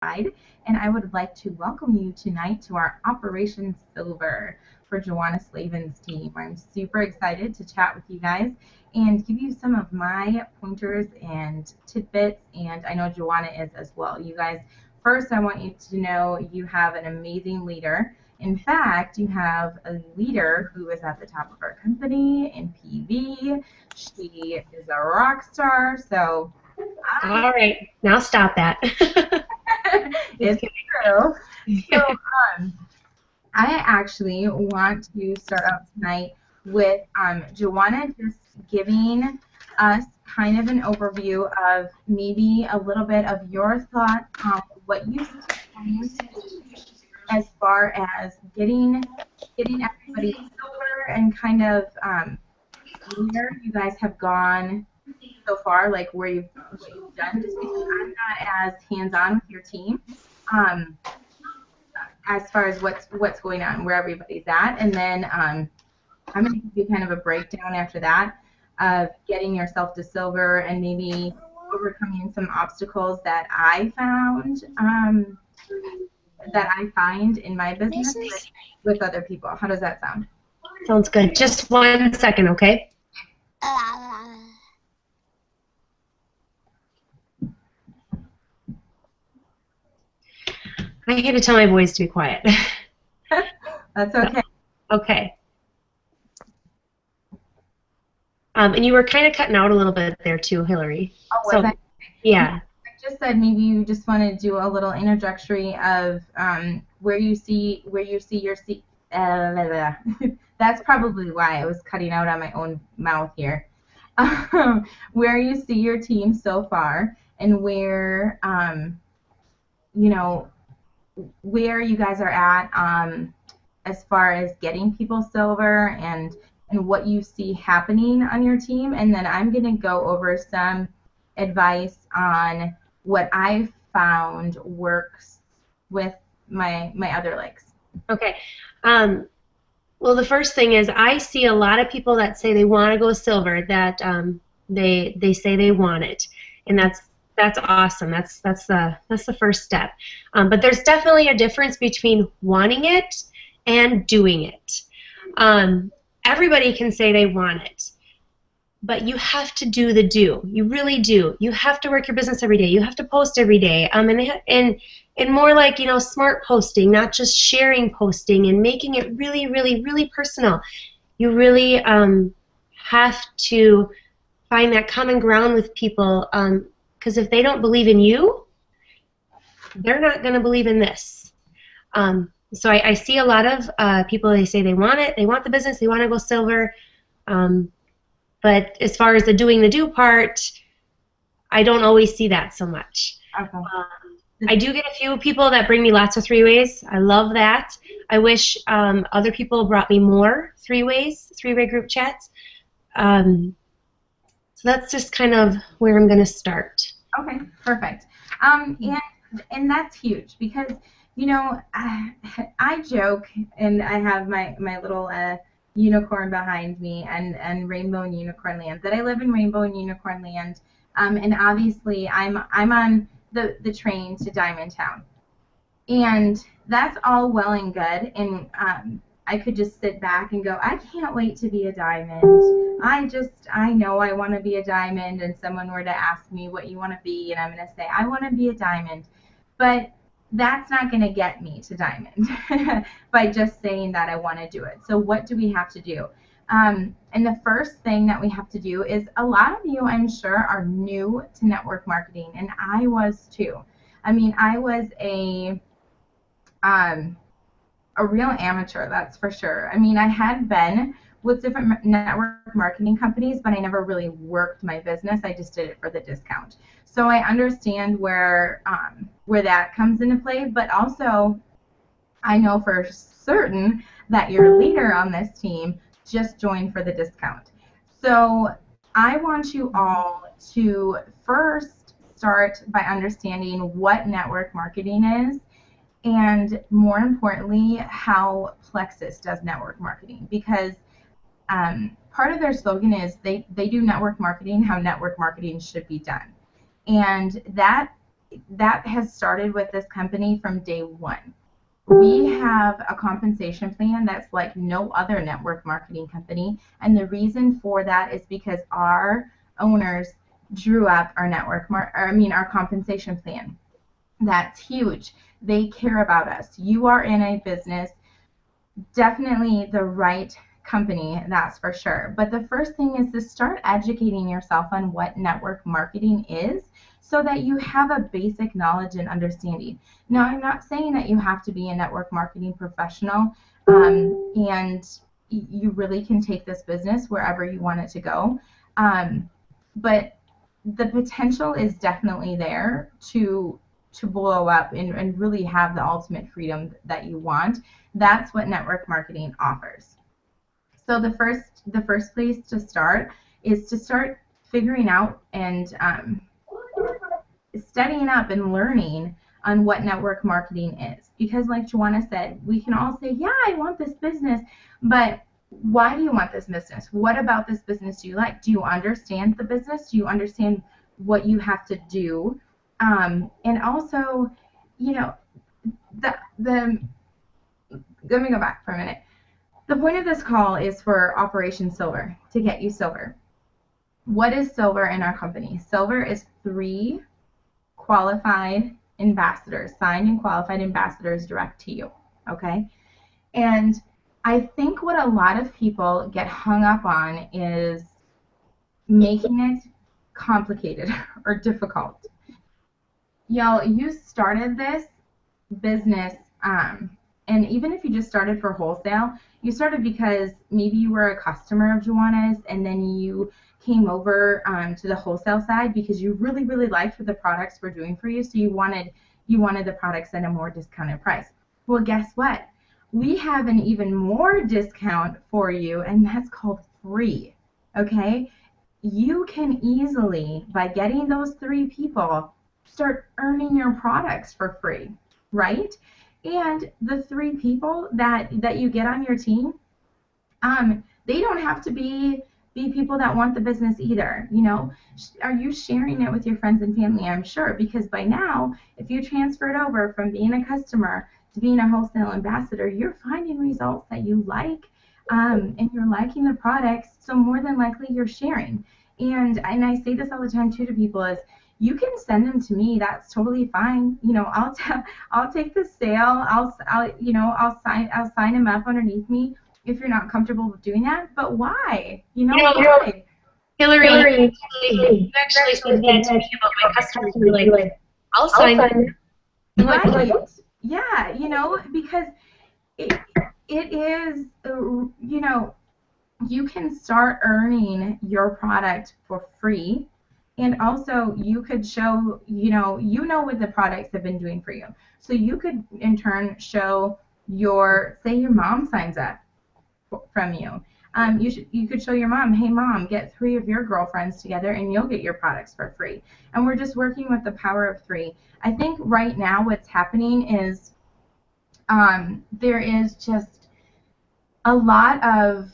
and I would like to welcome you tonight to our Operation Silver for Jwana Slavin's team. I'm super excited to chat with you guys and give you some of my pointers and tidbits, and I know Jwana is as well. You guys, first I want you to know you have an amazing leader. In fact, you have a leader who is at the top of our company in PV. She is a rock star, so all right, now stop that. it's true. So I actually want to start out tonight with Joanna just giving us kind of an overview of maybe a little bit of your thoughts on what you see as far as getting everybody sober and kind of where you guys have gone so far, like what you've done, just because I'm not as hands-on with your team as far as what's going on, where everybody's at, and then I'm going to give you kind of a breakdown after that of getting yourself to silver and maybe overcoming some obstacles that I found that I find in my business with other people. How does that sound? Sounds good. Just 1 second, okay? I had to tell my boys to be quiet. That's okay. Okay. And you were kind of cutting out a little bit there too, Hillary. Oh, was I? Yeah. I just said maybe you just want to do a little introductory of where you see your seat. That's probably why I was cutting out on my own mouth here. Where you see your team so far, and where you know where you guys are at as far as getting people silver and what you see happening on your team, and then I'm going to go over some advice on what I found works with my other legs. Okay. Well, the first thing is I see a lot of people that say they want to go silver, that they say they want it, and that's awesome. That's the first step. But there's definitely a difference between wanting it and doing it. Everybody can say they want it, but you have to do the do. You really do. You have to work your business every day. You have to post every day. And more like, smart posting, not just sharing posting and making it really, really, really personal. You really have to find that common ground with people, because if they don't believe in you, they're not going to believe in this. So I see a lot of people, they say they want it, they want the business, they want to go silver. But as far as the doing the do part, I don't always see that so much. Okay. I do get a few people that bring me lots of three-ways. I love that. I wish other people brought me more three-way group chats. So that's just kind of where I'm going to start. Okay, perfect. And that's huge because, I joke, and I have my little unicorn behind me, and Rainbow and Unicorn Land, that I live in Rainbow and Unicorn Land, and obviously I'm on the train to Diamond Town, and that's all well and good, and I could just sit back and go, I can't wait to be a diamond. I know I want to be a diamond, and someone were to ask me what you want to be, and I'm going to say I want to be a diamond, but that's not going to get me to diamond by just saying that I want to do it. So what do we have to do? And the first thing that we have to do is, a lot of you, I'm sure, are new to network marketing, and I was too. I mean, I was a real amateur, that's for sure. I mean, I had been with different network marketing companies, but I never really worked my business. I just did it for the discount. So I understand where that comes into play, but also I know for certain that your leader on this team just joined for the discount. So I want you all to first start by understanding what network marketing is, and more importantly, how Plexus does network marketing, because part of their slogan is they do network marketing how network marketing should be done. And that that has started with this company from day one. We have a compensation plan that's like no other network marketing company. And the reason for that is because our owners drew up our our compensation plan. That's huge. They care about us. You are in a business, definitely the right company, that's for sure. But the first thing is to start educating yourself on what network marketing is so that you have a basic knowledge and understanding. Now, I'm not saying that you have to be a network marketing professional, and you really can take this business wherever you want it to go. But the potential is definitely there to blow up and really have the ultimate freedom that you want. That's what network marketing offers. So the first place to start is to start figuring out and studying up and learning on what network marketing is. Because like Jwana said, we can all say, yeah, I want this business, but why do you want this business? What about this business do you like? Do you understand the business? Do you understand what you have to do? And also, you know, the let me go back for a minute. The point of this call is for Operation Silver, to get you silver. What is silver in our company? Silver is 3 qualified ambassadors, signed and qualified ambassadors direct to you, okay? And I think what a lot of people get hung up on is making it complicated or difficult. Y'all, you started this business, and even if you just started for wholesale, you started because maybe you were a customer of Jwana's, and then you came over to the wholesale side because you really, really liked what the products were doing for you, so you wanted the products at a more discounted price. Well, guess what? We have an even more discount for you, and that's called free. Okay? You can easily, by getting those 3 people, start earning your products for free, right? And the 3 people that you get on your team, they don't have to be people that want the business either. Are you sharing it with your friends and family? I'm sure, because by now, if you transferred over from being a customer to being a wholesale ambassador, you're finding results that you like, and you're liking the products. So more than likely, you're sharing. And I say this all the time too to people is, you can send them to me. That's totally fine. I'll take the sale. I'll sign them up underneath me if you're not comfortable with doing that. But why? Why? Hillary, Hillary, you actually said that to me about my customers. You're like, I'll sign it. Right. Yeah, because it is, you can start earning your product for free. And also you could show, what the products have been doing for you. So you could in turn show say your mom signs up from you. You could show your mom, hey mom, get 3 of your girlfriends together and you'll get your products for free. And we're just working with the power of 3. I think right now what's happening is there is just a lot of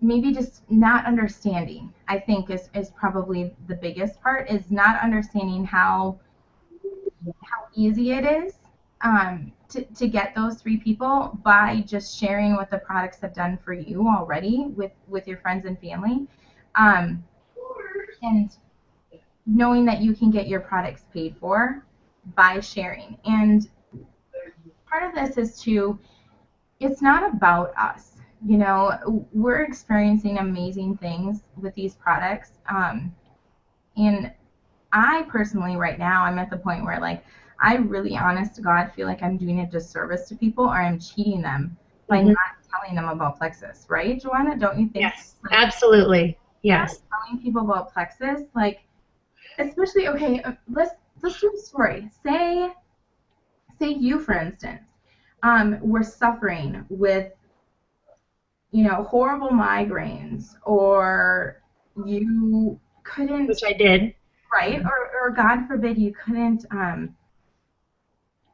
maybe just not understanding, I think is probably the biggest part, is not understanding how easy it is to get those 3 people by just sharing what the products have done for you already with your friends and family, and knowing that you can get your products paid for by sharing. And part of this is it's not about us. We're experiencing amazing things with these products. And I personally, right now, I'm at the point where, like, I really, honest to God, feel like I'm doing a disservice to people, or I'm cheating them by not telling them about Plexus, right, Jwana? Don't you think? Yes, absolutely. Yes. Telling people about Plexus, like, especially, okay, let's do a story. Say you, for instance, were suffering with horrible migraines, or you couldn't, which I did, right? Or God forbid you couldn't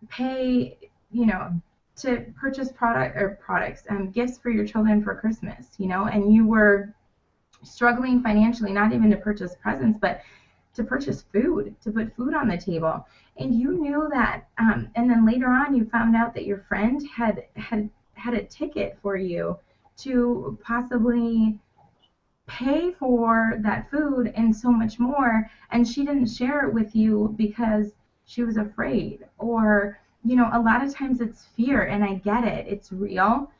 pay, to purchase gifts for your children for Christmas, and you were struggling financially, not even to purchase presents, but to purchase food, to put food on the table. And you knew that, and then later on you found out that your friend had a ticket for you to possibly pay for that food and so much more, and she didn't share it with you because she was afraid. Or a lot of times it's fear, and I get it, it's real.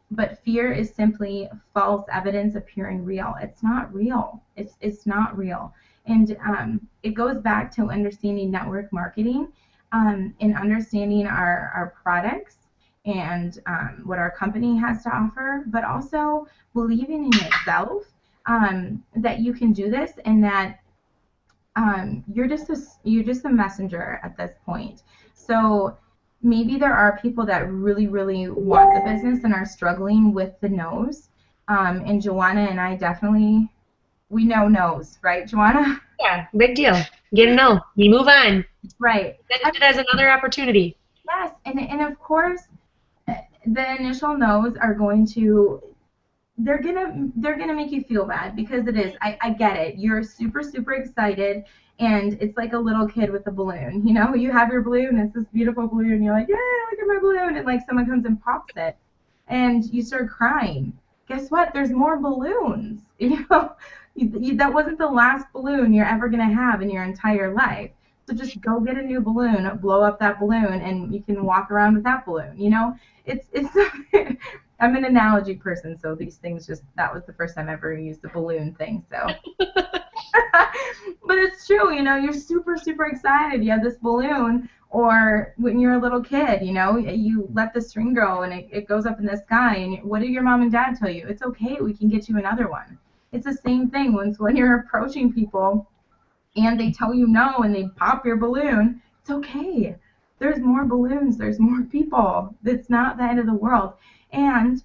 But fear is simply false evidence appearing real. It's not real. It's not real. And it goes back to understanding network marketing, and understanding our products, and what our company has to offer, but also believing in yourself, that you can do this, and that you're just a messenger at this point. So maybe there are people that really, really want the business and are struggling with the no's. And Jwana and I definitely, we know no's, right, Jwana? Yeah, big deal. Get a no. You move on. Right. Get it as another opportunity. Yes, and of course, the initial no's are going to, they're gonna make you feel bad, because it is. I get it. You're super, super excited, and it's like a little kid with a balloon. You have your balloon, it's this beautiful balloon, you're like, yay, look at my balloon, and like someone comes and pops it, and you start crying. Guess what? There's more balloons. That wasn't the last balloon you're ever gonna have in your entire life. So just go get a new balloon, blow up that balloon, and you can walk around with that balloon. It's I'm an analogy person, so these things just, that was the first time I ever used the balloon thing. So but it's true, you're super, super excited. You have this balloon, or when you're a little kid, you let the string go and it goes up in the sky, and what do your mom and dad tell you? It's okay, we can get you another one. It's the same thing when you're approaching people and they tell you no and they pop your balloon. It's okay. There's more balloons, there's more people. It's not the end of the world. And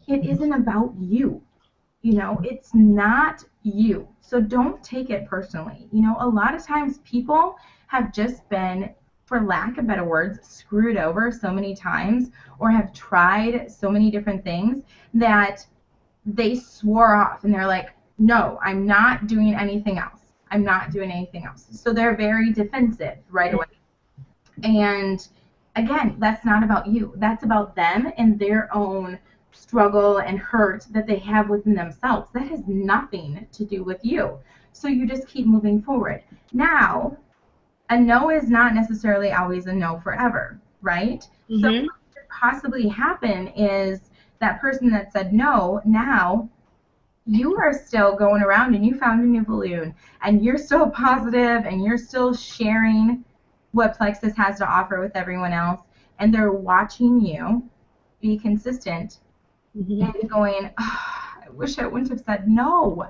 it isn't about you. It's not you. So don't take it personally. A lot of times people have just been, for lack of better words, screwed over so many times, or have tried so many different things, that they swore off and they're like, no, I'm not doing anything else. I'm not doing anything else. So they're very defensive right away. And again, that's not about you. That's about them and their own struggle and hurt that they have within themselves. That has nothing to do with you. So you just keep moving forward. Now, a no is not necessarily always a no forever, right? Mm-hmm. So what could possibly happen is that person that said no, now you are still going around and you found a new balloon, and you're still positive, and you're still sharing what Plexus has to offer with everyone else, and they're watching you be consistent, mm-hmm. and going, oh, I wish I wouldn't have said no.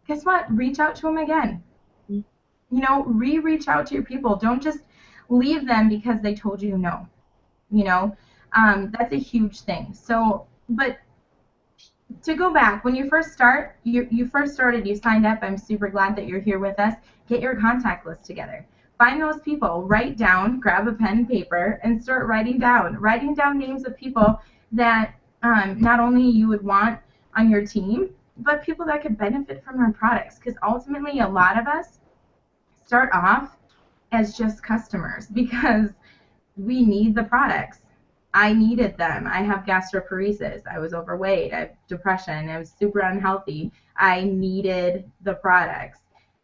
Guess what? Reach out to them again. Mm-hmm. Reach out to your people. Don't just leave them because they told you no. That's a huge thing. So, but to go back, when you first start, you first started, you signed up. I'm super glad that you're here with us. Get your contact list together. Find those people. Write down, grab a pen and paper, and start writing down names of people that not only you would want on your team, but people that could benefit from our products. Because ultimately, a lot of us start off as just customers because we need the products. I needed them. I have gastroparesis. I was overweight. I have depression. I was super unhealthy. I needed the products.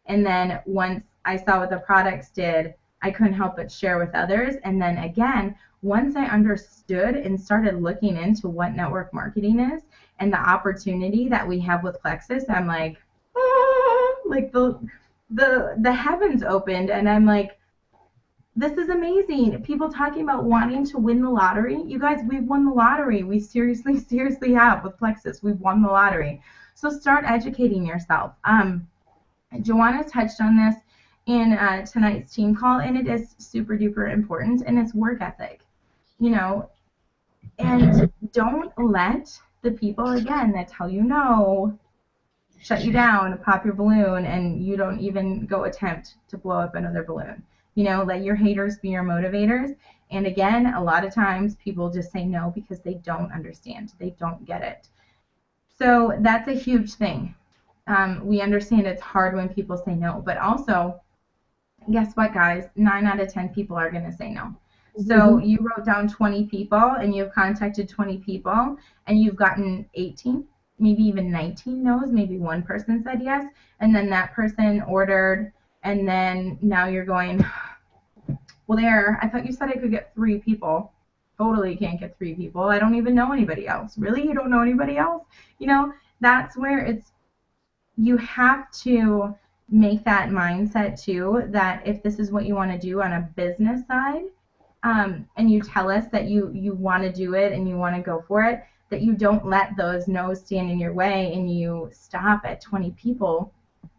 And then once I saw what the products did, I couldn't help but share with others. And then again, once I understood and started looking into what network marketing is and the opportunity that we have with Plexus, I'm like, ah, like the heavens opened, and I'm like, this is amazing. People talking about wanting to win the lottery. You guys, we've won the lottery. We seriously, seriously have with Plexus. We've won the lottery. So start educating yourself. Jwana touched on this in tonight's team call, and it is super duper important, and it's work ethic. And don't let the people, again, that tell you no, shut you down, pop your balloon, and you don't even go attempt to blow up another balloon. Let your haters be your motivators. And again, a lot of times people just say no because they don't understand. They don't get it. So that's a huge thing. We understand it's hard when people say no, but also, guess what, guys? 9 out of 10 people are going to say no. So you wrote down 20 people and you've contacted 20 people and you've gotten 18, maybe even 19 no's. Maybe one person said yes, and then that person ordered, and then now you're going, well, there, I thought you said I could get 3 people. Totally can't get 3 people. I don't even know anybody else. Really? You don't know anybody else? You know, that's where you have to make that mindset too, that if this is what you want to do on a business side, and you tell us that you want to do it and you want to go for it, that you don't let those no's stand in your way and you stop at 20 people.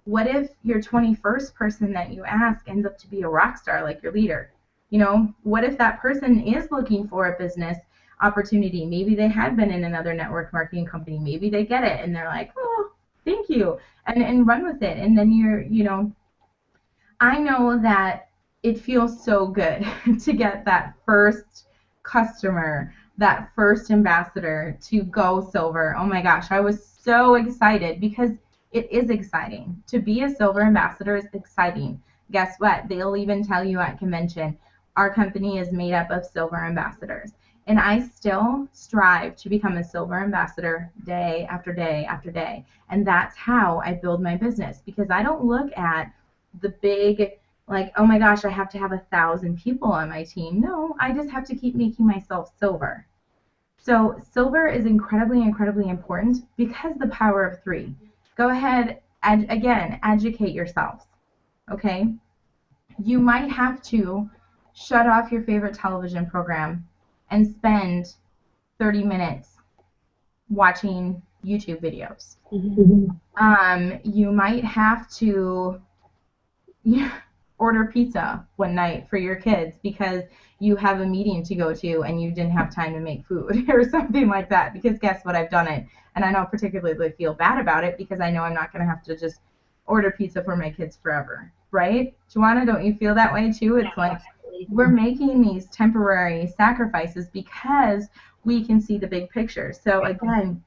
What if your 21st person that you ask ends up to be a rock star like your leader? You know, what if that person is looking for a business opportunity? Maybe they had been in another network marketing company. Maybe they get it and they're like, oh, thank you, and run with it. And then I know that it feels so good to get that first customer, that first ambassador to go silver. Oh my gosh, I was so excited because it is exciting. To be a silver ambassador is exciting. Guess what? They'll even tell you at convention, our company is made up of silver ambassadors. And I still strive to become a silver ambassador day after day after day. And that's how I build my business, because I don't look at the big, like, oh my gosh, I have to have 1,000 people on my team. No, I just have to keep making myself silver. So silver is incredibly, incredibly important because the power of 3. Go ahead and again, educate yourselves. Okay? You might have to shut off your favorite television program and spend 30 minutes watching YouTube videos. You might have to order pizza one night for your kids because you have a meeting to go to and you didn't have time to make food or something like that. Because guess what? I've done it. And I don't particularly feel bad about it because I know I'm not going to have to just order pizza for my kids forever. Right? Jwana, don't you feel that way too? It's like we're making these temporary sacrifices because we can see the big picture. So again,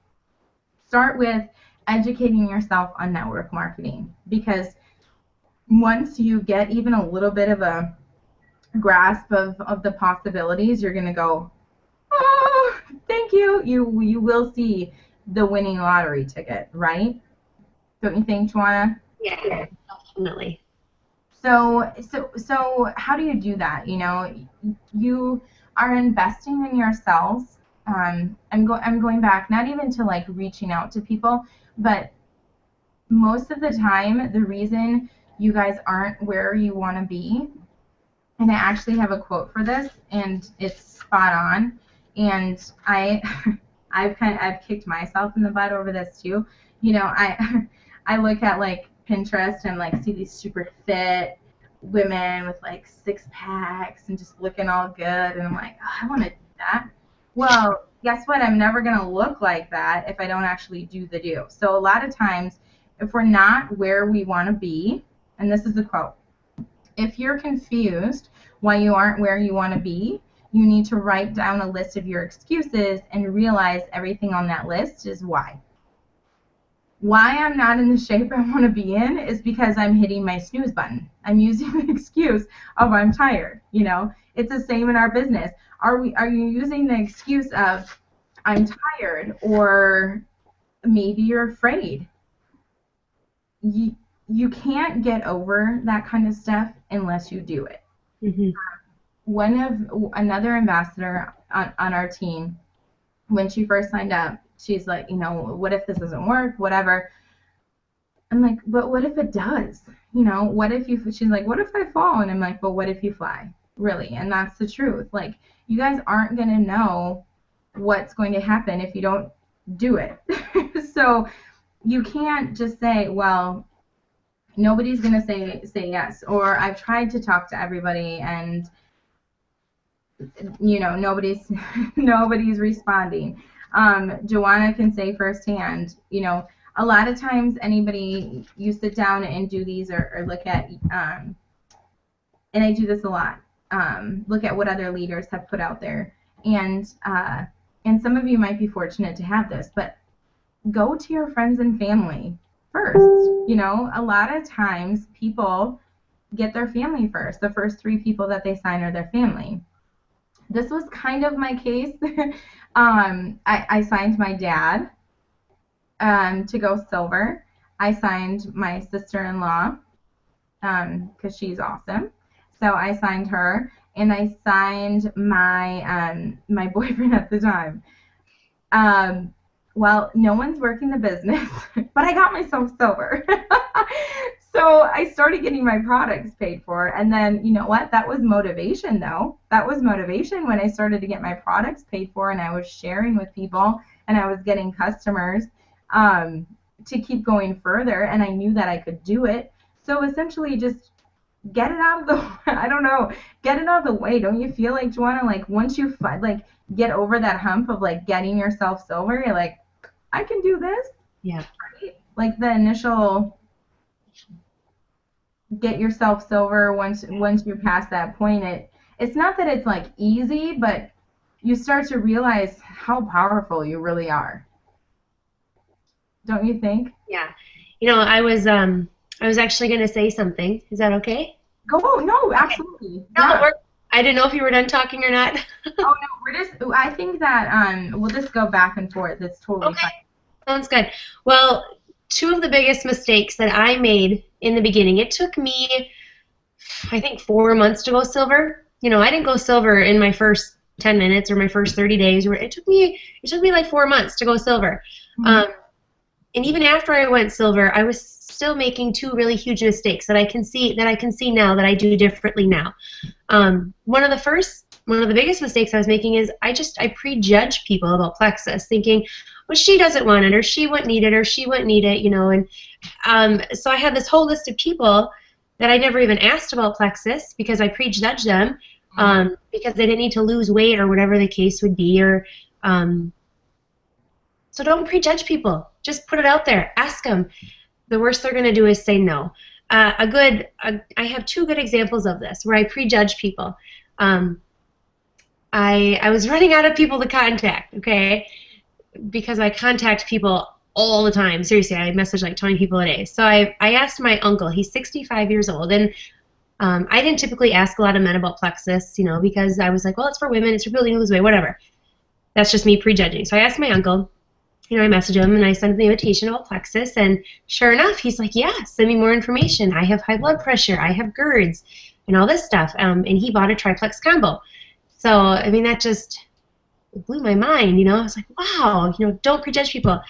start with educating yourself on network marketing, because once you get even a little bit of a grasp of the possibilities, you're going to go, oh, thank you. You will see the winning lottery ticket, right? Don't you think, Jwana? Yeah, definitely. So how do you do that? You know, you are investing in yourselves. I'm going back, not even to like reaching out to people, but most of the time, the reason you guys aren't where you want to be, and I actually have a quote for this, and it's spot on. And I've kicked myself in the butt over this too. You know, I look at like Pinterest and like see these super fit women with like 6 packs and just looking all good, and I'm like, oh, I want to do that. Well, guess what? I'm never gonna look like that if I don't actually do the do. So a lot of times, if we're not where we want to be, and this is the quote, if you're confused why you aren't where you want to be, you need to write down a list of your excuses and realize everything on that list is why. Why I'm not in the shape I want to be in is because I'm hitting my snooze button. I'm using the excuse of I'm tired. You know, it's the same in our business. Are you using the excuse of I'm tired, or maybe you're afraid? You can't get over that kind of stuff unless you do it. Another ambassador on our team, when she first signed up, she's like, you know, what if this doesn't work, whatever. I'm like, but what if it does? You know, what if you, she's like, what if I fall? And I'm like, but what if you fly? Really? And that's the truth. Like, you guys aren't going to know what's going to happen if you don't do it. So you can't just say, well, nobody's going to say yes, or I've tried to talk to everybody and, you know, nobody's responding. Jwana can say firsthand, you know, a lot of times anybody, you sit down and do these or look at, and I do this a lot, look at what other leaders have put out there. And some of you might be fortunate to have this, but go to your friends and family first. You know, a lot of times people get their family first. The first 3 people that they sign are their family. This was kind of my case. I signed my dad to go silver. I signed my sister-in-law because she's awesome. So I signed her, and I signed my boyfriend at the time. Well, no one's working the business, but I got myself silver. So I started getting my products paid for, and then you know what? That was motivation, though. That was motivation when I started to get my products paid for, and I was sharing with people, and I was getting customers to keep going further, and I knew that I could do it. So essentially, just get it out of the I don't know, get it out of the way. Don't you feel like, Jwana, like once you like get over that hump of like getting yourself silver, you're like, I can do this? Yeah. Right? Like the initial get yourself silver, once you're past that point, it's not that it's like easy, but you start to realize how powerful you really are. Don't you think? Yeah. You know, I was actually going to say something. Is that okay? Go. No, absolutely. No, Yeah. I didn't know if you were done talking or not. Oh no, I think that we'll just go back and forth. It's totally Okay. fine. Sounds good. Well, 2 of the biggest mistakes that I made in the beginning, it took me, I think, 4 months to go silver. You know, I didn't go silver in my first 10 minutes or my first 30 days. It took me like 4 months to go silver. Mm-hmm. And even after I went silver, I was still making 2 really huge mistakes that I can see now that I do differently now. One of the biggest mistakes I was making is I prejudge people about plexus, thinking, well, she doesn't want it, or she wouldn't need it, or she wouldn't need it, you know. And so I had this whole list of people that I never even asked about plexus because I prejudged them because they didn't need to lose weight or whatever the case would be. So don't prejudge people. Just put it out there. Ask them. The worst they're going to do is say no. I have 2 good examples of this where I prejudge people. I was running out of people to contact, okay, because I contact people all the time. Seriously, I message like 20 people a day. So I asked my uncle. He's 65 years old, and I didn't typically ask a lot of men about plexus, you know, because I was like, well, it's for women, it's for people to lose weight, whatever. That's just me prejudging. So I asked my uncle. You know, I messaged him and I sent him the invitation about plexus, and sure enough, he's like, yeah, send me more information. I have high blood pressure, I have GERDs, and all this stuff. And he bought a triplex combo. So, I mean, that just blew my mind, you know. I was like, wow, you know, don't prejudge people.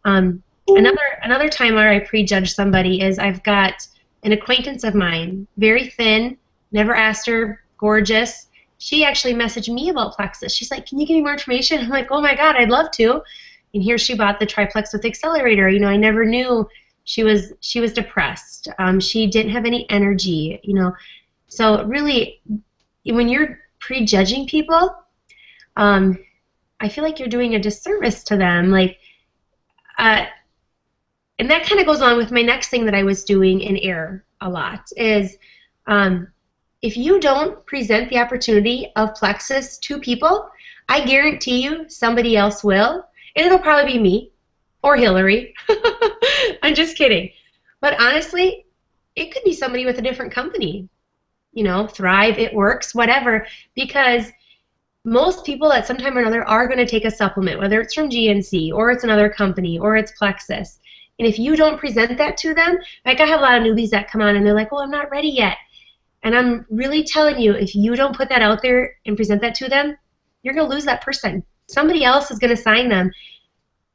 Another time where I prejudge somebody is I've got an acquaintance of mine, very thin, never asked her, gorgeous. She actually messaged me about plexus. She's like, can you give me more information? I'm like, oh my God, I'd love to. And here she bought the triplex with accelerator. You know, I never knew she was depressed. She didn't have any energy, you know. So really, when you're prejudging people, I feel like you're doing a disservice to them. Like, and that kind of goes along with my next thing that I was doing in error a lot is if you don't present the opportunity of plexus to people, I guarantee you somebody else will. And it'll probably be me or Hillary. I'm just kidding. But honestly, it could be somebody with a different company. You know, Thrive, It Works, whatever. Because most people at some time or another are going to take a supplement, whether it's from GNC or it's another company or it's plexus. And if you don't present that to them, like I have a lot of newbies that come on and they're like, well, I'm not ready yet. And I'm really telling you, if you don't put that out there and present that to them, you're going to lose that person. Somebody else is going to sign them.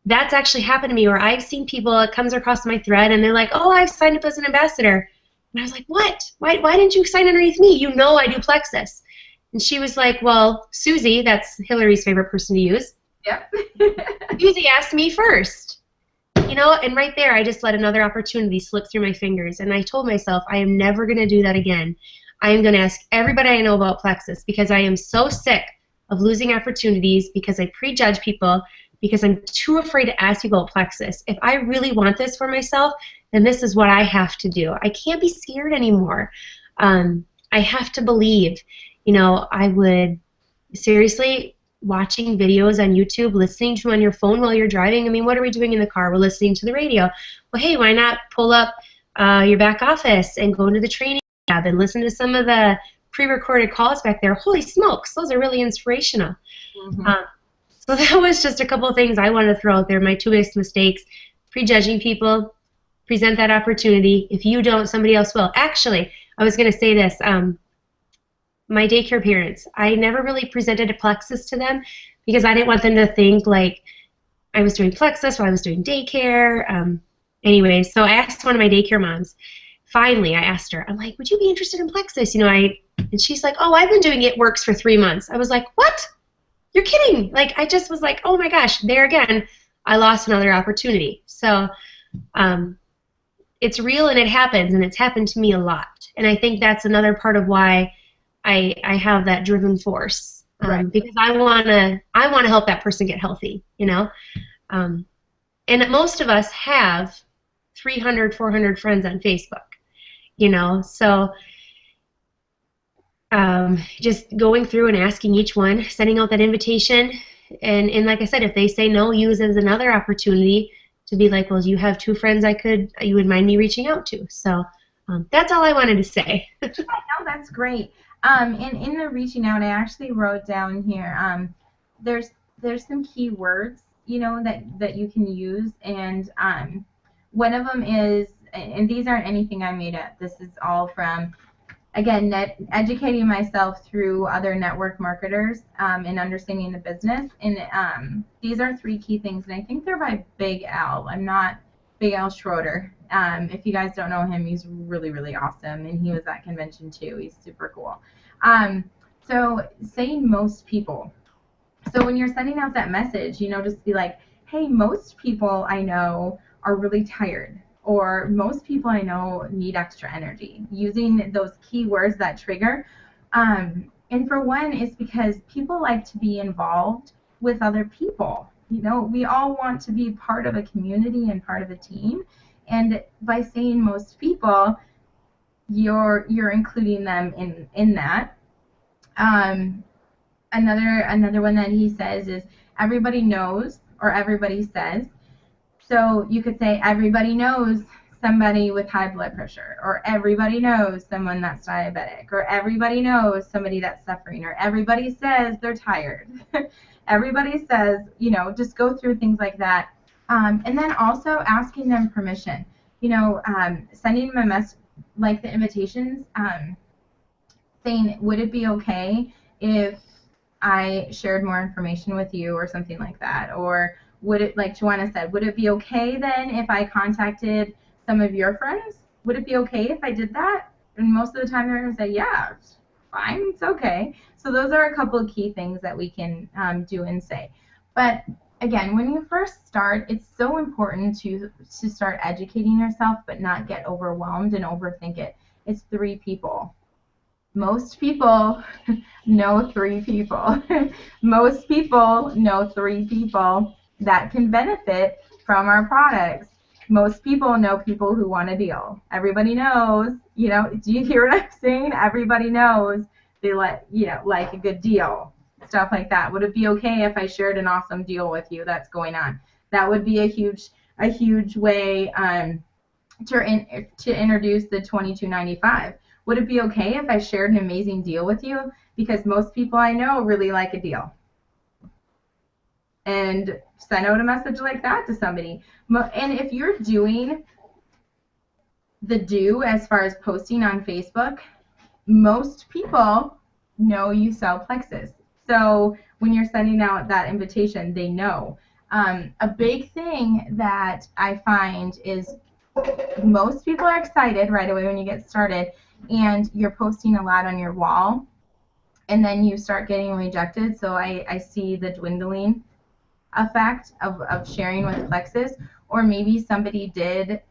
That's actually happened to me where I've seen people, it comes across my thread, and they're like, oh, I've signed up as an ambassador. And I was like, what? Why didn't you sign underneath me? You know I do plexus. And she was like, well, Susie, that's Hillary's favorite person to use. Yep. Susie asked me first. You know, and right there I just let another opportunity slip through my fingers. And I told myself, I am never going to do that again. I am going to ask everybody I know about plexus because I am so sick of losing opportunities because I prejudge people, because I'm too afraid to ask people about plexus. If I really want this for myself, then this is what I have to do. I can't be scared anymore. I have to believe. You know, I would seriously, watching videos on YouTube, listening to them on your phone while you're driving. I mean, what are we doing in the car? We're listening to the radio. Well, hey, why not pull up your back office and go into the training tab and listen to some of the pre-recorded calls back there? Holy smokes, those are really inspirational. Mm-hmm. So that was just a couple of things I wanted to throw out there. My two biggest mistakes: prejudging people. Present that opportunity. If you don't, somebody else will. Actually, I was going to say this. My daycare parents, I never really presented a plexus to them because I didn't want them to think like I was doing plexus while I was doing daycare. Anyway, so I asked one of my daycare moms. Finally, I asked her, I'm like, would you be interested in plexus? And she's like, oh, I've been doing it, works for 3 months. I was like, what? You're kidding. Like, I just was like, oh my gosh, there again, I lost another opportunity. So it's real and it happens, and it's happened to me a lot. And I think that's another part of why I have that driven force, Right. because I wanna help that person get healthy, and most of us have 300, 400 friends on Facebook, so just going through and asking each one, sending out that invitation, and like I said, if they say no, use it as another opportunity to be like, well, you have 2 friends you would mind me reaching out to. So that's all I wanted to say. No, that's great. And in the reaching out, I actually wrote down here, there's some key words, that you can use, and one of them is, and these aren't anything I made up. This is all from, again, educating myself through other network marketers, and understanding the business. And these are 3 key things, and I think they're by Big Al. I'm not Big Al Schroeder. If you guys don't know him, he's really, really awesome, and he was at convention too. He's super cool. So saying most people. So when you're sending out that message, just be like, hey, most people I know are really tired, or most people I know need extra energy, using those keywords that trigger. And for one, it's because people like to be involved with other people. We all want to be part of a community and part of a team. And by saying most people, you're including them in that. Another one that he says is everybody knows or everybody says. So you could say everybody knows somebody with high blood pressure, or everybody knows someone that's diabetic, or everybody knows somebody that's suffering, or everybody says they're tired. Everybody says, just go through things like that. And then also asking them permission. Sending them a message, like the invitations, saying, would it be okay if I shared more information with you, or something like that? Or would it, like Jwana said, would it be okay then if I contacted some of your friends? Would it be okay if I did that? And most of the time they're going to say, yeah, it's fine, it's okay. So those are a couple of key things that we can do and say. But again, when you first start, it's so important to start educating yourself, but not get overwhelmed and overthink it. It's 3 people. Most people know 3 people. Most people know 3 people that can benefit from our products. Most people know people who want a deal. Everybody knows, do you hear what I'm saying? Everybody knows they like a good deal, stuff like that. Would it be okay if I shared an awesome deal with you that's going on? That would be a huge way to introduce the $22.95. Would it be okay if I shared an amazing deal with you? Because most people I know really like a deal. And send out a message like that to somebody. And if you're doing the do as far as posting on Facebook, most people know you sell plexus. So when you're sending out that invitation, they know. A big thing that I find is most people are excited right away when you get started, and you're posting a lot on your wall, and then you start getting rejected. So I see the dwindling effect of sharing with plexus, or maybe somebody did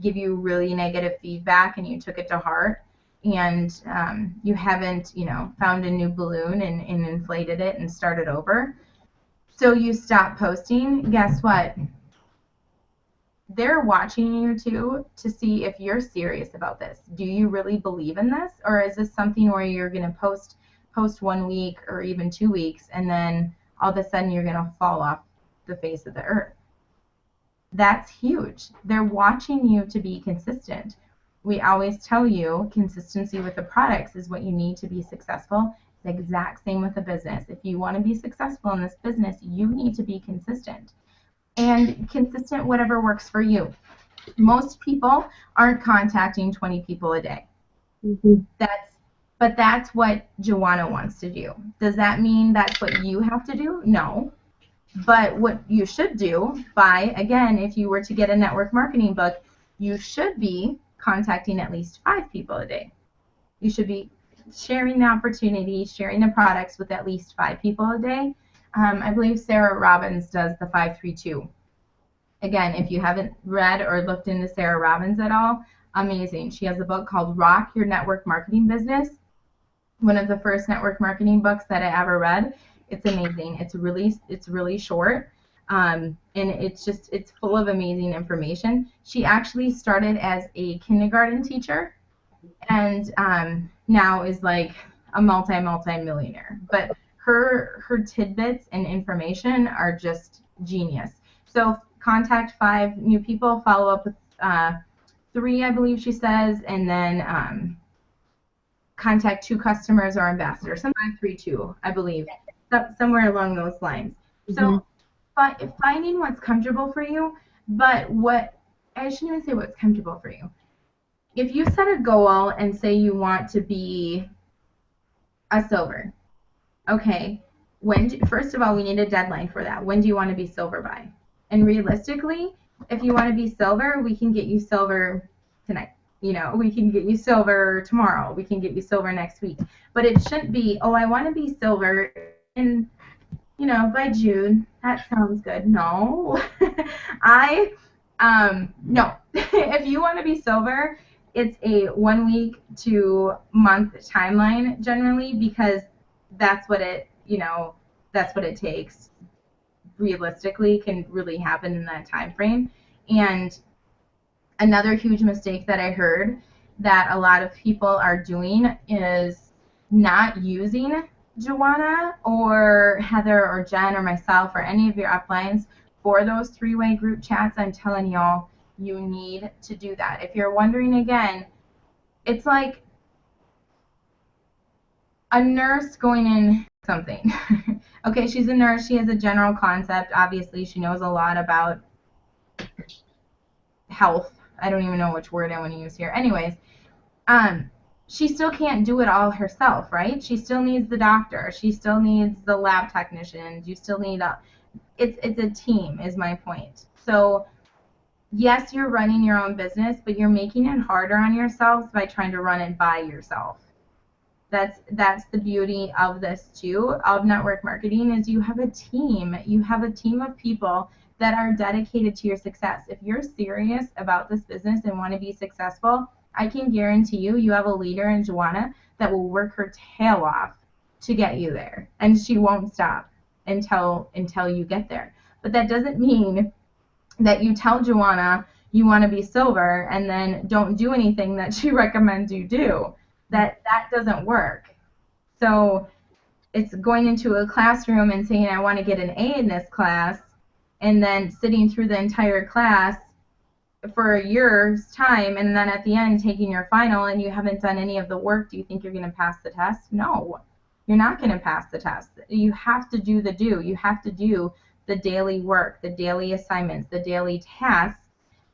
give you really negative feedback and you took it to heart, and you haven't found a new balloon and inflated it and started over. So you stop posting. Guess what? They're watching you too to see if you're serious about this. Do you really believe in this, or is this something where you're going to post 1 week or even 2 weeks, and then all of a sudden you're going to fall off the face of the earth. That's huge. They're watching you to be consistent. We always tell you consistency with the products is what you need to be successful. It's the exact same with a business. If you want to be successful in this business, you need to be consistent. And consistent whatever works for you. Most people aren't contacting 20 people a day. Mm-hmm. But that's what Jwana wants to do. Does that mean that's what you have to do? No. But what you should do again, if you were to get a network marketing book, you should be contacting at least 5 people a day. You should be sharing the opportunity, sharing the products with at least 5 people a day. I believe Sarah Robbins does the 532. Again, if you haven't read or looked into Sarah Robbins at all, amazing. She has a book called Rock Your Network Marketing Business. One of the first network marketing books that I ever read. It's amazing. It's really short, and it's full of amazing information. She actually started as a kindergarten teacher, and now is like a multi-millionaire. But her tidbits and information are just genius. So contact 5 new people, follow up with 3, I believe she says, and then contact 2 customers or ambassadors. Sometimes 532, I believe, somewhere along those lines. So finding what's comfortable for you, but I shouldn't even say what's comfortable for you. If you set a goal and say you want to be a silver, okay, first of all, we need a deadline for that. When do you want to be silver by? And realistically, if you want to be silver, we can get you silver tonight. We can get you silver tomorrow. We can get you silver next week. But it shouldn't be, oh, I want to be silver in, by June. That sounds good. No. No. If you want to be silver, it's a 1 week to month timeline generally, because that's what it takes. Realistically, can really happen in that time frame. And another huge mistake that I heard that a lot of people are doing is not using Jwana or Heather or Jen or myself or any of your uplines for those 3-way group chats. I'm telling y'all, you need to do that. If you're wondering, again, it's like a nurse going in something. Okay, she's a nurse. She has a general concept. Obviously, she knows a lot about health. I don't even know which word I want to use here. Anyways, she still can't do it all herself, right? She still needs the doctor. She still needs the lab technicians. You still need it's a team, is my point. So yes, you're running your own business, but you're making it harder on yourselves by trying to run it by yourself. That's the beauty of this too, of network marketing, is you have a team. You have a team of people that are dedicated to your success. If you're serious about this business and want to be successful, I can guarantee you have a leader in Jwana that will work her tail off to get you there, and she won't stop until you get there. But that doesn't mean that you tell Jwana you want to be silver and then don't do anything that she recommends you do. That doesn't work. So it's going into a classroom and saying, I want to get an A in this class, and then sitting through the entire class for a year's time, and then at the end taking your final and you haven't done any of the work. Do you think you're going to pass the test? No, you're not going to pass the test. You have to do you have to do the daily work, the daily assignments, the daily tasks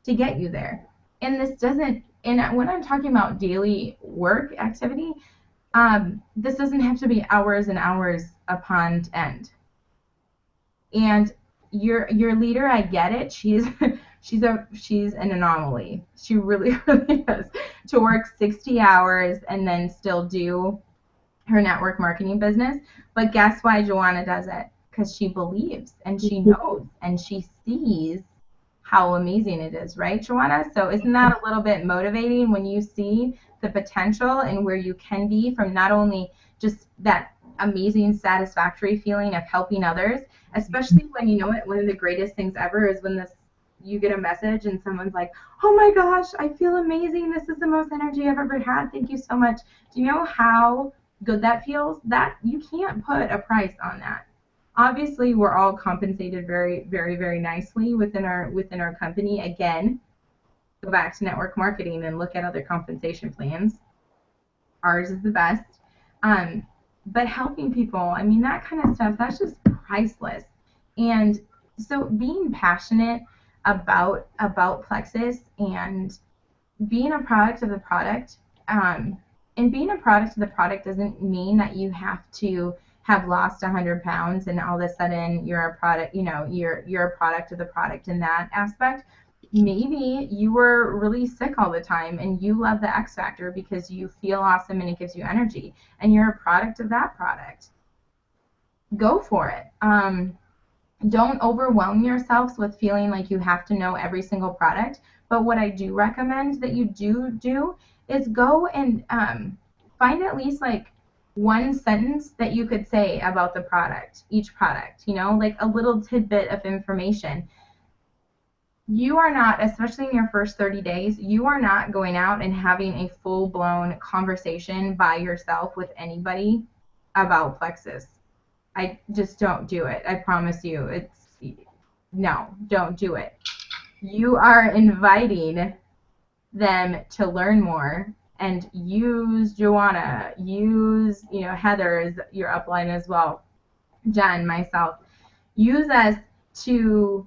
to get you there. And this doesn't, and when I'm talking about daily work activity, this doesn't have to be hours and hours upon end. And your leader, I get it. She's an anomaly. She really, really is. To work 60 hours and then still do her network marketing business. But guess why Jwana does it? Because she believes and she knows and she sees how amazing it is, right, Jwana? So isn't that a little bit motivating when you see the potential and where you can be from not only just that amazing satisfactory feeling of helping others, especially when one of the greatest things ever is when you get a message and someone's like, oh my gosh, I feel amazing. This is the most energy I've ever had. Thank you so much. Do you know how good that feels? That you can't put a price on that. Obviously, we're all compensated very, very, very nicely within our company. Again, go back to network marketing and look at other compensation plans. Ours is the best. Um, but helping people, I mean, that kind of stuff, that's just priceless. And so being passionate about Plexus and being a product of the product, um, and being a product of the product doesn't mean that you have to have lost 100 pounds and all of a sudden you're a product, you're a product of the product in that aspect. Maybe you were really sick all the time and you love the X Factor because you feel awesome and it gives you energy and you're a product of that product. Go for it. Don't overwhelm yourselves with feeling like you have to know every single product. But what I do recommend that you do is go and find at least like one sentence that you could say about the product, each product, like a little tidbit of information. You are not, especially in your first 30 days, you are not going out and having a full-blown conversation by yourself with anybody about Plexus. I just don't do it. I promise you. No, don't do it. You are inviting them to learn more and use Jwana, use, Heather's your upline as well, Jen, myself. Use us to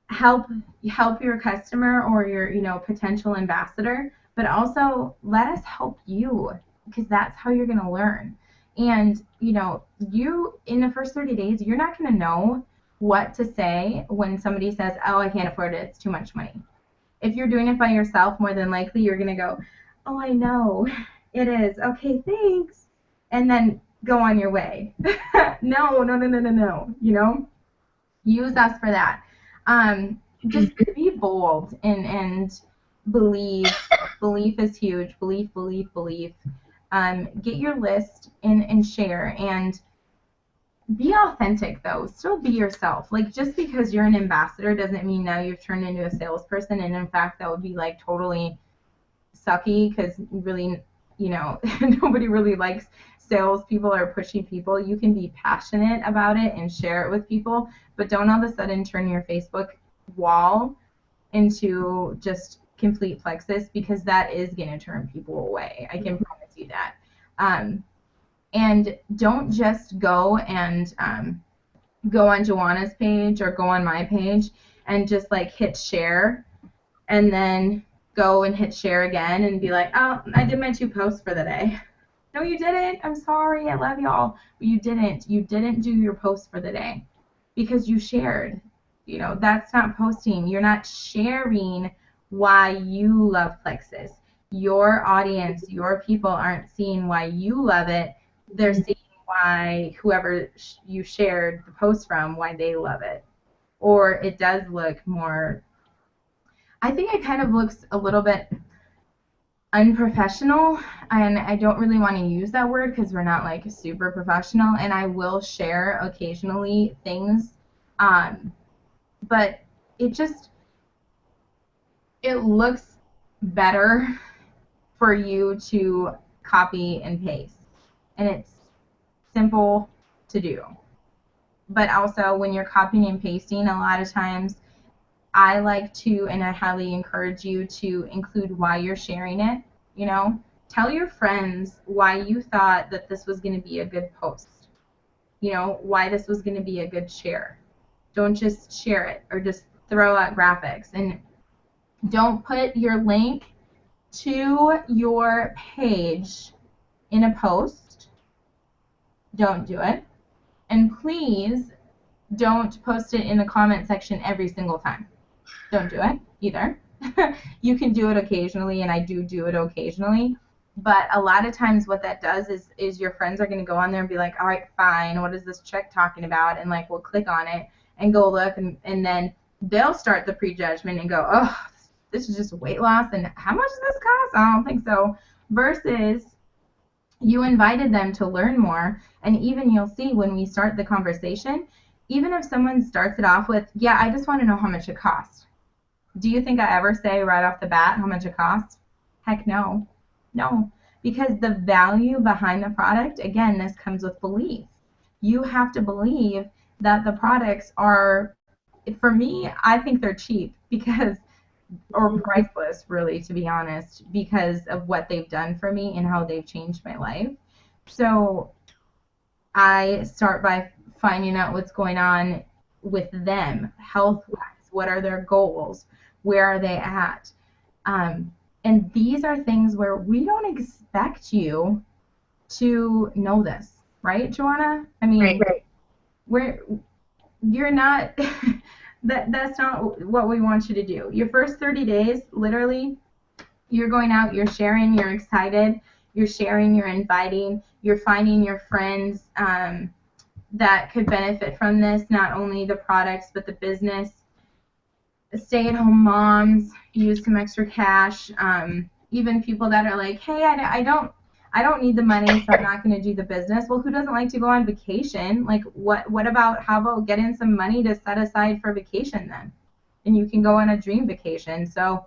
help your customer or your, potential ambassador, but also let us help you because that's how you're going to learn. And, you in the first 30 days, you're not going to know what to say when somebody says, oh, I can't afford it, it's too much money. If you're doing it by yourself, more than likely you're going to go, oh, I know, it is. Okay, thanks. And then go on your way. No. Use us for that. Just be bold and believe. Belief is huge. Belief. Get your list and share and be authentic though. Still be yourself. Like just because you're an ambassador doesn't mean now you've turned into a salesperson. And in fact, that would be like totally sucky because really, nobody really likes salespeople or pushy people. You can be passionate about it and share it with people, but don't all of a sudden turn your Facebook wall into just complete Plexus because that is going to turn people away. I can promise you that. And don't just go and go on Jawana's page or go on my page and just like hit share and then go and hit share again and be like, oh, I did my 2 posts for the day. No, you didn't. I'm sorry. I love y'all. But you didn't. You didn't do your post for the day because you shared. That's not posting. You're not sharing why you love Plexus. Your audience, your people aren't seeing why you love it. They're seeing why whoever you shared the post from, why they love it. Or it does look more, I think it kind of looks a little bit unprofessional, and I don't really want to use that word because we're not like super professional, and I will share occasionally things, but it looks better for you to copy and paste, and it's simple to do. But also when you're copying and pasting, a lot of times I like to, and I highly encourage you to include why you're sharing it. Tell your friends why you thought that this was going to be a good post. Why this was going to be a good share. Don't just share it or just throw out graphics. And don't put your link to your page in a post. Don't do it. And please don't post it in the comment section every single time. Don't do it either. You can do it occasionally, and I do it occasionally. But a lot of times what that does is your friends are going to go on there and be like, all right, fine, what is this chick talking about? And like we'll click on it and go look, and then they'll start the prejudgment and go, oh, this is just weight loss, and how much does this cost? I don't think so. Versus you invited them to learn more, and even you'll see when we start the conversation, even if someone starts it off with, yeah, I just want to know how much it costs. Do you think I ever say right off the bat how much it costs? Heck no. No. Because the value behind the product, again, this comes with belief. you have to believe that the products are, for me, I think they're cheap because, or priceless, really, to be honest, because of what they've done for me and how they've changed my life. So I start by finding out what's going on with them, health wise. What are their goals? Where are they at? And these are things where we don't expect you to know this, right, Joanna? I mean, Right. we're you're not that's not what we want you to do. Your first 30 days, literally, you're going out, you're sharing, you're excited, you're sharing, you're inviting, you're finding your friends that could benefit from this, not only the products but the business. Stay-at-home moms use some extra cash. Even people that are like, hey, I don't need the money, so I'm not going to do the business. Well, who doesn't like to go on vacation? Like, what about, how about getting some money to set aside for vacation then? And you can go on a dream vacation. So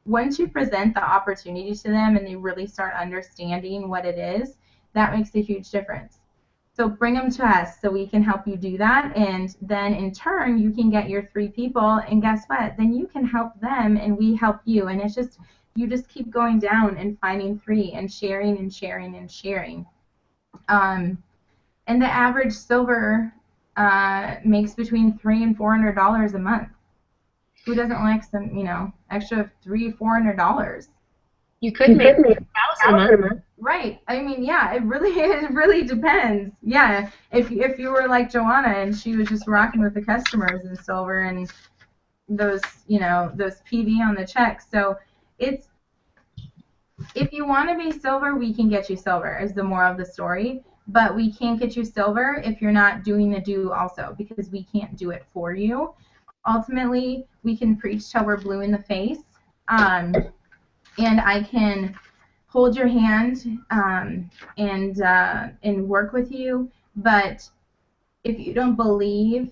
once you present the opportunity to them and they really start understanding what it is, that makes a huge difference. So bring them to us so we can help you do that. And then in turn, you can get your 3 people. And guess what? Then you can help them and we help you. And it's just, you just keep going down and finding 3 and sharing and sharing and sharing. And the average silver makes between $300 and $400 a month. Who doesn't like some, extra $300-$400? You could make 1,000 a month. Right. I mean, yeah, it really depends. Yeah. If you were like Jwana and she was just rocking with the customers in silver and those, those PV on the check. So it's, if you want to be silver, we can get you silver is the moral of the story. But we can't get you silver if you're not doing the do also, because we can't do it for you. Ultimately, we can preach till we're blue in the face. And I can hold your hand and work with you. But if you don't believe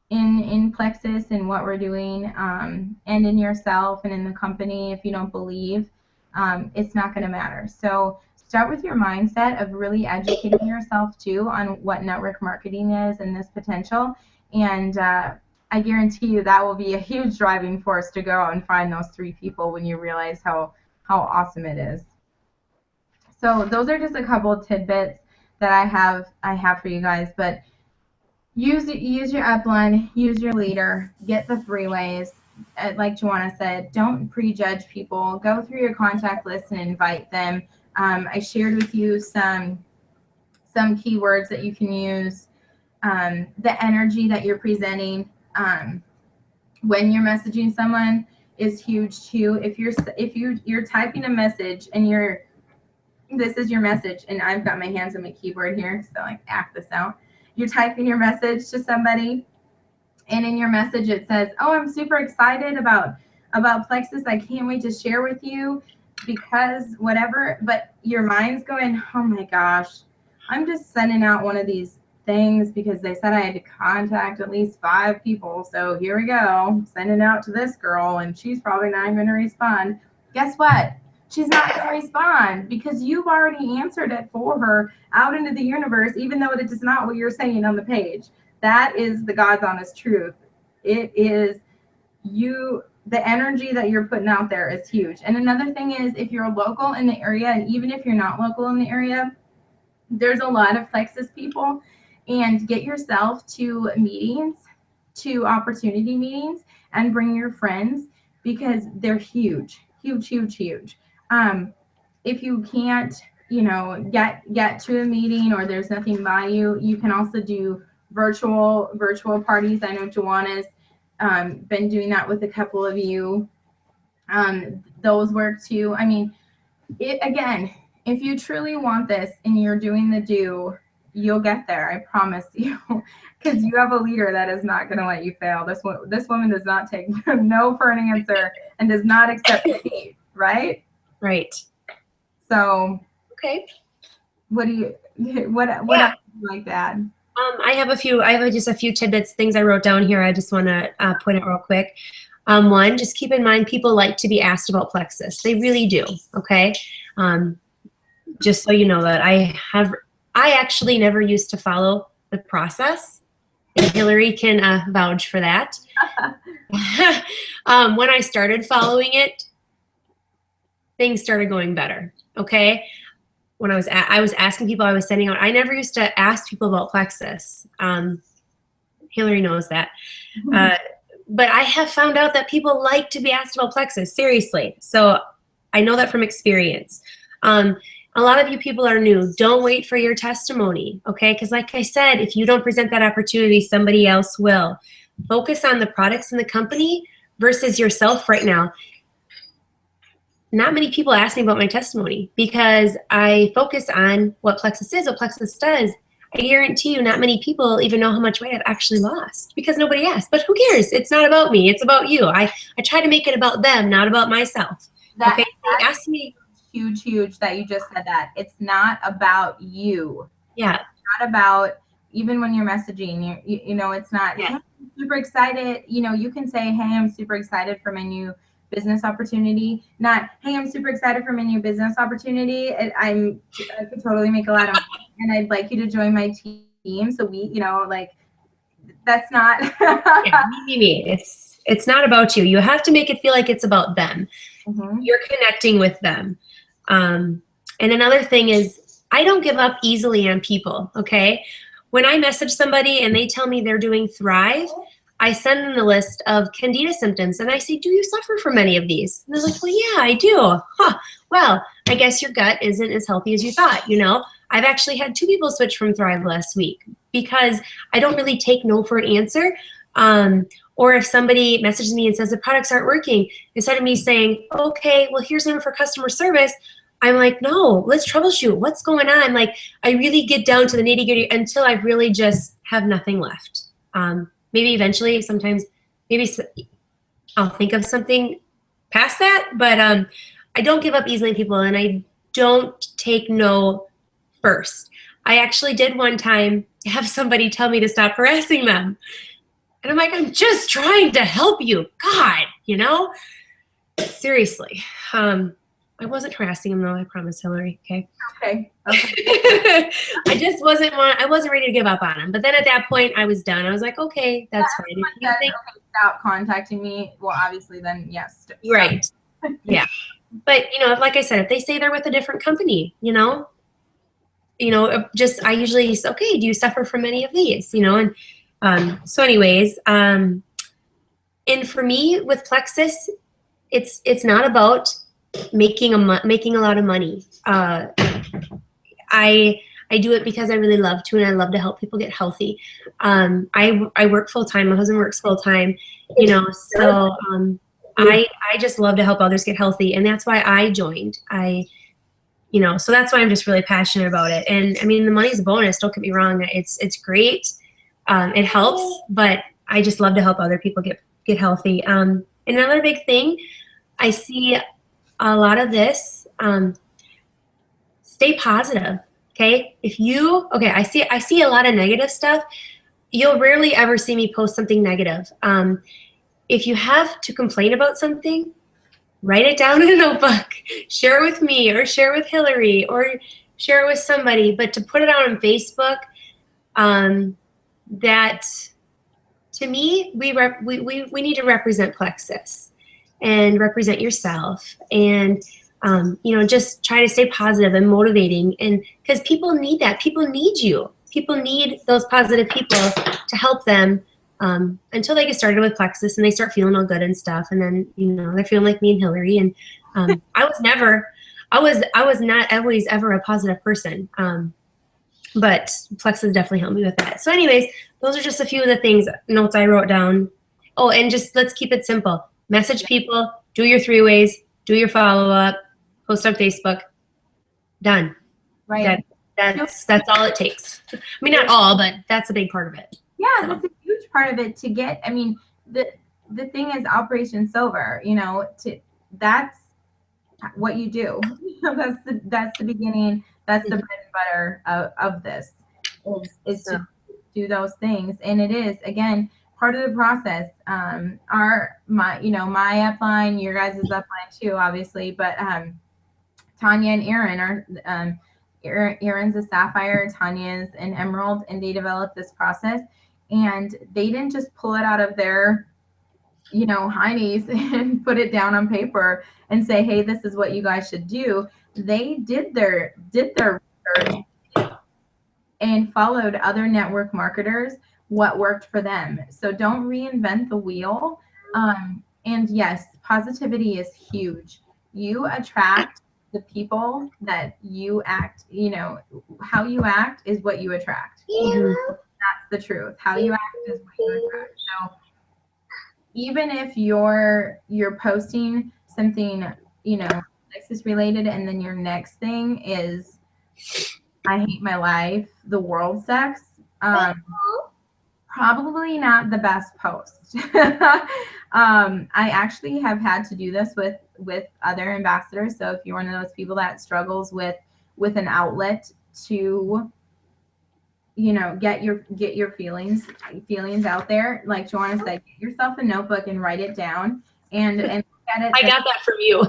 in Plexus and what we're doing, and in yourself and in the company, if you don't believe, it's not going to matter. So start with your mindset of really educating yourself too on what network marketing is and this potential. And I guarantee you that will be a huge driving force to go out and find those 3 people when you realize how awesome it is. So those are just a couple of tidbits that I have for you guys. But use your upline, use your leader, get the 3-ways. Like Jwana said, don't prejudge people. Go through your contact list and invite them. I shared with you some keywords that you can use. The energy that you're presenting when you're messaging someone is huge too. If you're typing a message and this is your message, and I've got my hands on my keyboard here, so like act this out. You're typing your message to somebody, and in your message it says, "Oh, I'm super excited about Plexus. I can't wait to share with you because whatever." But your mind's going, "Oh my gosh, I'm just sending out one of these things because they said I had to contact at least 5 people. So here we go, sending out to this girl, and she's probably not going to respond." Guess what? She's not going to respond because you've already answered it for her out into the universe, even though it is not what you're saying on the page. That is the God's honest truth. It is you. The energy that you're putting out there is huge. And another thing is, if you're local in the area, and even if you're not local in the area, there's a lot of Plexus people, and get yourself to meetings, to opportunity meetings, and bring your friends because they're huge, huge, huge, huge. If you can't, get to a meeting or there's nothing by you, you can also do virtual parties. I know Jawana's been doing that with a couple of you. Those work too. I mean, again, if you truly want this and you're doing the do, you'll get there. I promise you, because you have a leader that is not going to let you fail. This woman does not take no for an answer and does not accept defeat. Right? Right. So. Okay. What else would you like to add? I have just a few tidbits, things I wrote down here. I just want to point out real quick. One, just keep in mind people like to be asked about Plexus. They really do. Okay. Just so you know that I actually never used to follow the process. And Hillary can vouch for that. When I started following it, things started going better. Okay. When I was asking people, I was sending out, I never used to ask people about Plexus. Hillary knows that. But I have found out that people like to be asked about Plexus, seriously. So I know that from experience. A lot of you people are new. Don't wait for your testimony, okay? Because like I said, if you don't present that opportunity, somebody else will. Focus on the products in the company versus yourself right now. Not many people ask me about my testimony because I focus on what Plexus is, what Plexus does. I guarantee you not many people even know how much weight I've actually lost because nobody asked. But who cares? It's not about me. It's about you. I try to make it about them, not about myself. Okay? They ask me. Huge that you just said that. It's not about you. Yeah. It's not about, even when you're messaging, you know, it's not, Yeah. hey, I'm super excited. You know, you can say, hey, I'm super excited for my new business opportunity. Not, hey, I'm super excited for my new business opportunity. I could totally make a lot of money and I'd like you to join my team. So we, you know, like, that's not. Yeah, me. It's not about you. You have to make it feel like it's about them. Mm-hmm. You're connecting with them. And another thing is, I don't give up easily on people, okay? When I message somebody and they tell me they're doing Thrive, I send them the list of Candida symptoms and I say, do you suffer from any of these? And they're like, well, yeah, I do. Huh. Well, I guess your gut isn't as healthy as you thought, you know? I've actually had 2 people switch from Thrive last week because I don't really take no for an answer. Or if somebody messages me and says the products aren't working, instead of me saying, okay, well, here's a number for customer service, I'm like, no, let's troubleshoot. What's going on? Like, I really get down to the nitty gritty until I really just have nothing left. Maybe eventually, sometimes, maybe I'll think of something past that, but I don't give up easily on people, and I don't take no first. I actually did one time have somebody tell me to stop harassing them. And I'm like, I'm just trying to help you. God, you know? Seriously. I wasn't harassing him though, I promise, Hillary. Okay. Okay. I just wasn't ready to give up on him. But then at that point I was done. I was like, okay, that's fine. If you think, okay, stop contacting me. Well, obviously then yes. Stop. Right. Yeah. But you know, like I said, if they say they're with a different company, you know, just I usually say, okay, do you suffer from any of these? You know, and so anyways, and for me with Plexus, it's not about making a lot of money. I do it because I really love to, and I love to help people get healthy. I work full time. My husband works full time, you know, so I just love to help others get healthy, and that's why I joined. So that's why I'm just really passionate about it. And I mean, the money's a bonus. Don't get me wrong. It's great. It helps, but I just love to help other people get healthy. Another big thing, I see a lot of this, stay positive. Okay. I see a lot of negative stuff. You'll rarely ever see me post something negative. If you have to complain about something, write it down in a notebook, share it with me or share it with Hillary or share it with somebody. But to put it out on Facebook, that to me, we need to represent Plexus and represent yourself and, just try to stay positive and motivating. And because people need that. People need you. People need those positive people to help them until they get started with Plexus and they start feeling all good and stuff. And then, they're feeling like me and Hillary. And I was not always ever a positive person. But Plexus definitely helped me with that. So anyways, those are just a few of the notes I wrote down. Oh, and just let's keep it simple. Message people, do your 3-ways, do your follow-up, post on Facebook. Done. Right. That's all it takes. I mean, not all, but that's a big part of it. Yeah, that's a huge part of it to get. I mean, the thing is Operation Silver, that's what you do. That's the beginning. That's the bread and butter of this is to do those things. And it is, again, part of the process. My upline, your guys' upline too, obviously, but Tanya and Aaron are Aaron's a sapphire, Tanya's an emerald, and they developed this process. And they didn't just pull it out of their, heinies and put it down on paper and say, hey, this is what you guys should do. They did their research and followed other network marketers, what worked for them. So don't reinvent the wheel. And yes, positivity is huge. You attract the people that you act, how you act is what you attract. That's the truth. How you act is what you attract. So even if you're posting something, sexist related, and then your next thing is, I hate my life, the world sucks, probably not the best post. I actually have had to do this with other ambassadors. So if you're one of those people that struggles with an outlet to, get your feelings out there, like Jwana said, get yourself a notebook and write it down and look at it. I got that from you.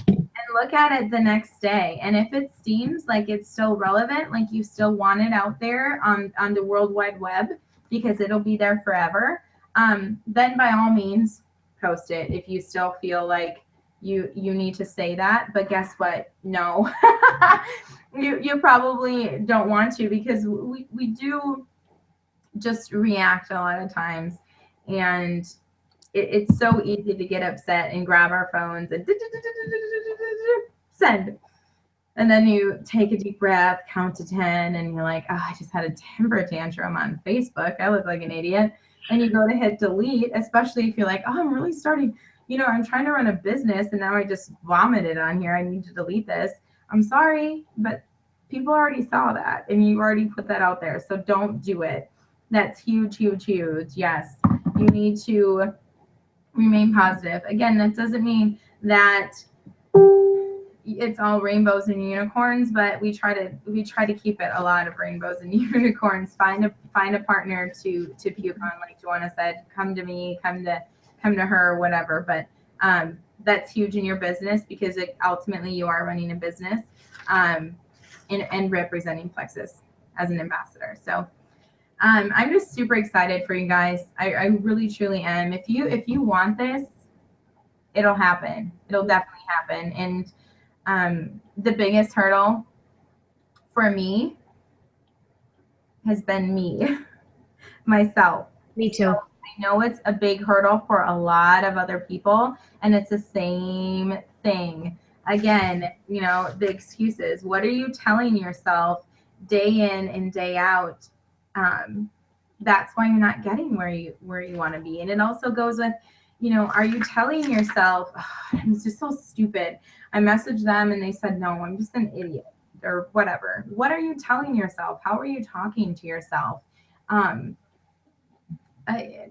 And look at it the next day. And if it seems like it's still relevant, like you still want it out there on the World Wide Web, because it'll be there forever, then by all means post it if you still feel like you need to say that. But guess what? No. you probably don't want to, because we do just react a lot of times, and it's so easy to get upset and grab our phones and send. And then you take a deep breath, count to 10, and you're like, oh, I just had a temper tantrum on Facebook. I look like an idiot. And you go to hit delete, especially if you're like, oh, I'm really starting, I'm trying to run a business and now I just vomited on here. I need to delete this. I'm sorry, but people already saw that and you already put that out there. So don't do it. That's huge, huge, huge. Yes, you need to remain positive. Again, that doesn't mean that it's all rainbows and unicorns, but we try to keep it a lot of rainbows and unicorns. Find a partner to puke on, like Jwana said. Come to me, come to her, whatever. But that's huge in your business, because ultimately you are running a business and representing Plexus as an ambassador. So I'm just super excited for you guys. I really truly am. If you want this, it'll happen. It'll definitely happen. And the biggest hurdle for me has been myself. Me too. So I know it's a big hurdle for a lot of other people, and it's the same thing. Again, the excuses. What are you telling yourself day in and day out? That's why you're not getting where you want to be. And it also goes with, are you telling yourself, oh, I'm just so stupid. I messaged them and they said, no, I'm just an idiot or whatever. What are you telling yourself? How are you talking to yourself?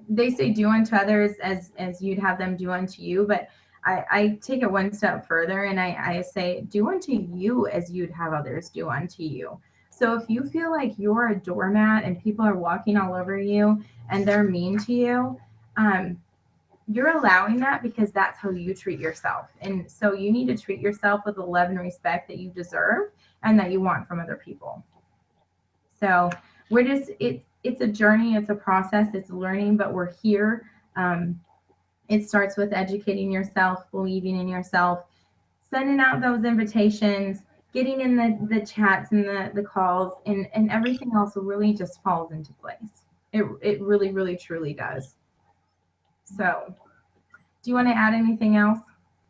They say do unto others as you'd have them do unto you. But I take it one step further and I say do unto you as you'd have others do unto you. So if you feel like you're a doormat and people are walking all over you and they're mean to you, you're allowing that because that's how you treat yourself. And so you need to treat yourself with the love and respect that you deserve and that you want from other people. So it's a journey, it's a process, it's learning, but we're here. It starts with educating yourself, believing in yourself, sending out those invitations, getting in the chats and the calls, and everything else really just falls into place. It really, really, truly does. So, do you want to add anything else?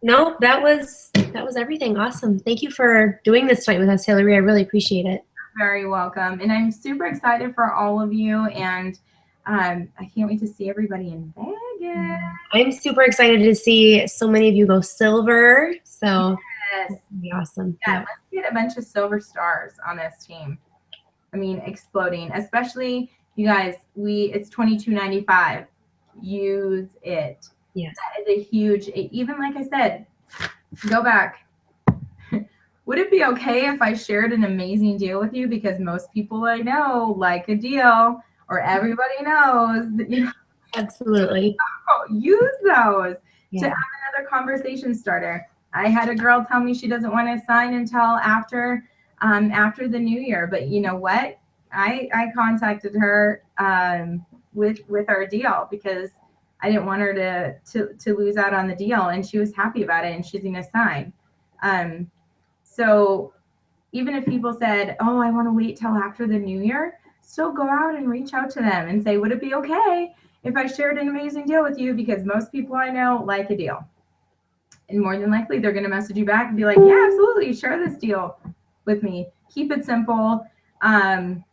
No, that was everything. Awesome. Thank you for doing this tonight with us, Hillary. I really appreciate it. Very welcome. And I'm super excited for all of you. And I can't wait to see everybody in Vegas. I'm super excited to see so many of you go silver. So yes. That'll be awesome. Yeah, let's get a bunch of silver stars on this team. I mean, exploding. Especially, you guys, it's $22.95. Use it. Yes. That is a huge, even like I said, go back. Would it be okay if I shared an amazing deal with you? Because most people I know like a deal, or everybody knows. Absolutely. Use those to have another conversation starter. I had a girl tell me she doesn't want to sign until after after the new year. But you know what? I contacted her with our deal because I didn't want her to lose out on the deal, and she was happy about it, and she's going to sign. So even if people said, "Oh, I want to wait till after the new year," still go out and reach out to them and say, "Would it be okay if I shared an amazing deal with you?" Because most people I know like a deal, and more than likely they're going to message you back and be like, "Yeah, absolutely, share this deal with me." Keep it simple, and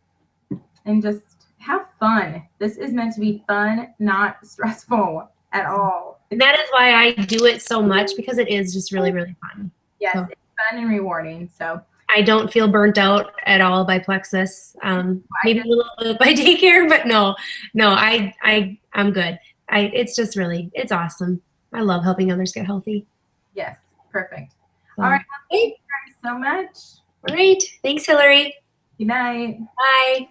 just have fun. This is meant to be fun, not stressful at all. That is why I do it so much, because it is just really, really fun. Yes, so it's fun and rewarding. So I don't feel burnt out at all by Plexus. Maybe a little bit by daycare, but no, I'm good. It's just really, it's awesome. I love helping others get healthy. Yes, perfect. So, all right, well, thank you guys so much. Great. Thanks, Hillary. Good night. Bye.